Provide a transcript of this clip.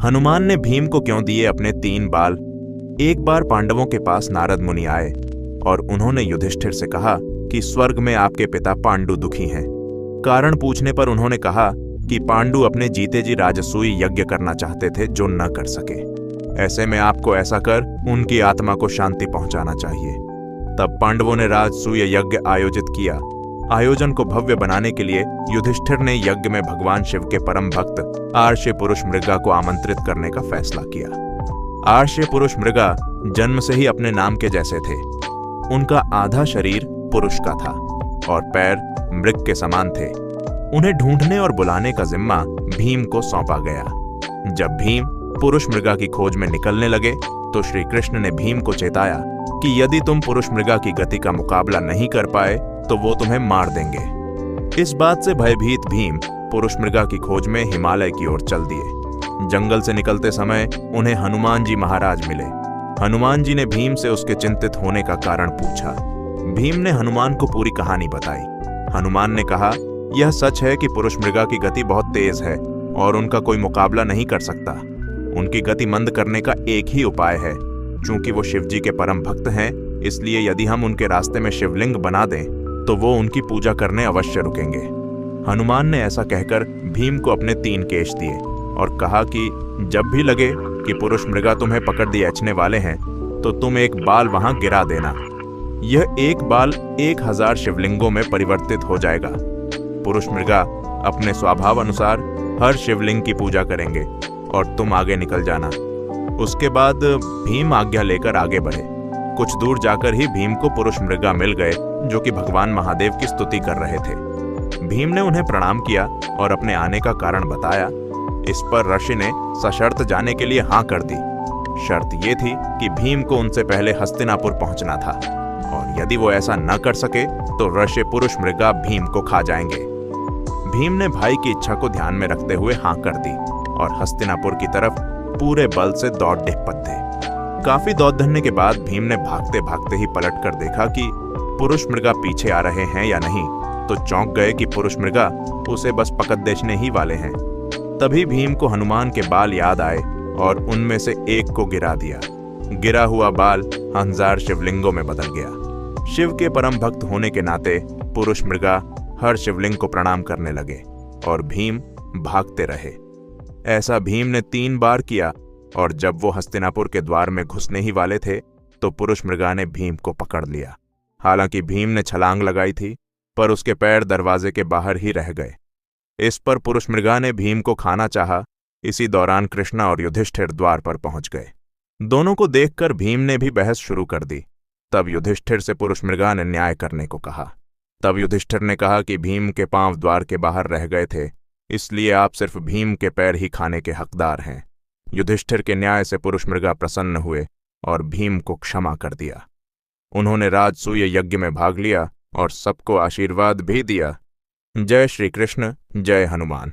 हनुमान ने भीम को क्यों दिए अपने 3 बाल? एक बार पांडवों के पास नारद मुनि आए और उन्होंने युधिष्ठिर से कहा कि स्वर्ग में आपके पिता पांडु दुखी हैं। कारण पूछने पर उन्होंने कहा कि पांडु अपने जीते जी राजसूय यज्ञ करना चाहते थे जो न कर सके। ऐसे में आपको ऐसा कर उनकी आत्मा को शांति पहुंचाना चाहिए। तब पांडवों ने राजसूय यज्ञ आयोजित किया। आयोजन को भव्य बनाने के लिए युधिष्ठिर ने यज्ञ में भगवान शिव के परम भक्त आर्ष्य पुरुष मृगा को आमंत्रित करने का फैसला किया। आर्ष्य पुरुष मृगा जन्म से ही अपने नाम के जैसे थे। उनका आधा शरीर पुरुष का था और पैर मृग के समान थे। उन्हें ढूंढने और बुलाने का जिम्मा भीम को सौंपा गया। जब भीम पुरुष मृगा की खोज में निकलने लगे तो श्री कृष्ण ने भीम को चेताया कि यदि तुम पुरुष मृगा की गति का मुकाबला नहीं कर पाए तो वो तुम्हें मार देंगे। इस बात से भयभीत भीम पुरुष मृगा की खोज में हिमालय की ओर चल दिए। जंगल से निकलते समय उन्हें हनुमान जी महाराज मिले। हनुमान जी ने भीम से उसके चिंतित होने का कारण पूछा। भीम ने हनुमान को पूरी कहानी बताई। हनुमान ने कहा, यह सच है कि पुरुष मृगा की गति बहुत तेज है और उनका कोई मुकाबला नहीं कर सकता। उनकी गति मंद करने का एक ही उपाय है। चूंकि वो शिव जी के परम भक्त हैं, इसलिए यदि हम उनके रास्ते में शिवलिंग बना दें तो वो उनकी पूजा करने अवश्य रुकेंगे। हनुमान ने ऐसा कहकर भीम को अपने 3 केश दिए और कहा कि जब भी लगे कि पुरुष मृगा तुम्हें पकड़ दिए वाले हैं तो तुम एक बाल वहां गिरा देना। यह एक बाल 1000 शिवलिंगों में परिवर्तित हो जाएगा। पुरुष मृगा अपने स्वभाव अनुसार हर शिवलिंग की पूजा करेंगे और तुम आगे निकल जाना। उसके बाद भीम आज्ञा लेकर आगे बढ़े। कुछ दूर जाकर ही भीम को पुरुष मृगा मिल गए जो कि भगवान महादेव की स्तुति कर रहे थे। भीम ने उन्हें प्रणाम किया और अपने आने का कारण बताया। इस पर ऋषि ने सशर्त जाने के लिए हाँ कर दी। शर्त ये थी कि भीम को उनसे पहले हस्तिनापुर पहुंचना था और यदि वो ऐसा न कर सके तो ऋषि पुरुष मृगा भीम को खा जाएंगे। भीम ने भाई की इच्छा को ध्यान में रखते हुए हाँ कर दी और हस्तिनापुर की तरफ पूरे बल से दौड़ पड़े। काफी दौड़ धरने के बाद भीम ने भागते भागते ही पलट कर देखा कि पुरुष मृगा पीछे आ रहे हैं या नहीं, तो चौंक गए कि पुरुष मृगा उसे बस पकड़ देने ही वाले हैं। तभी भीम को हनुमान के बाल याद आए और उनमें से एक को गिरा दिया। गिरा हुआ बाल 1000 शिवलिंगों में बदल गया। शिव के परम भक्त होने के नाते पुरुष मृगा हर शिवलिंग को प्रणाम करने लगे और भीम भागते रहे। ऐसा भीम ने 3 बार किया और जब वो हस्तिनापुर के द्वार में घुसने ही वाले थे तो पुरुष मृगा ने भीम को पकड़ लिया। हालांकि भीम ने छलांग लगाई थी पर उसके पैर दरवाजे के बाहर ही रह गए। इस पर पुरुष मृगा ने भीम को खाना चाहा। इसी दौरान कृष्णा और युधिष्ठिर द्वार पर पहुंच गए। दोनों को देखकर भीम ने भी बहस शुरू कर दी। तब युधिष्ठिर से पुरुष मृगा ने न्याय करने को कहा। तब युधिष्ठिर ने कहा कि भीम के पांव द्वार के बाहर रह गए थे, इसलिए आप सिर्फ भीम के पैर ही खाने के हकदार हैं। युधिष्ठिर के न्याय से पुरुष मृगा प्रसन्न हुए और भीम को क्षमा कर दिया। उन्होंने राजसूय यज्ञ में भाग लिया और सबको आशीर्वाद भी दिया। जय श्री कृष्ण, जय हनुमान।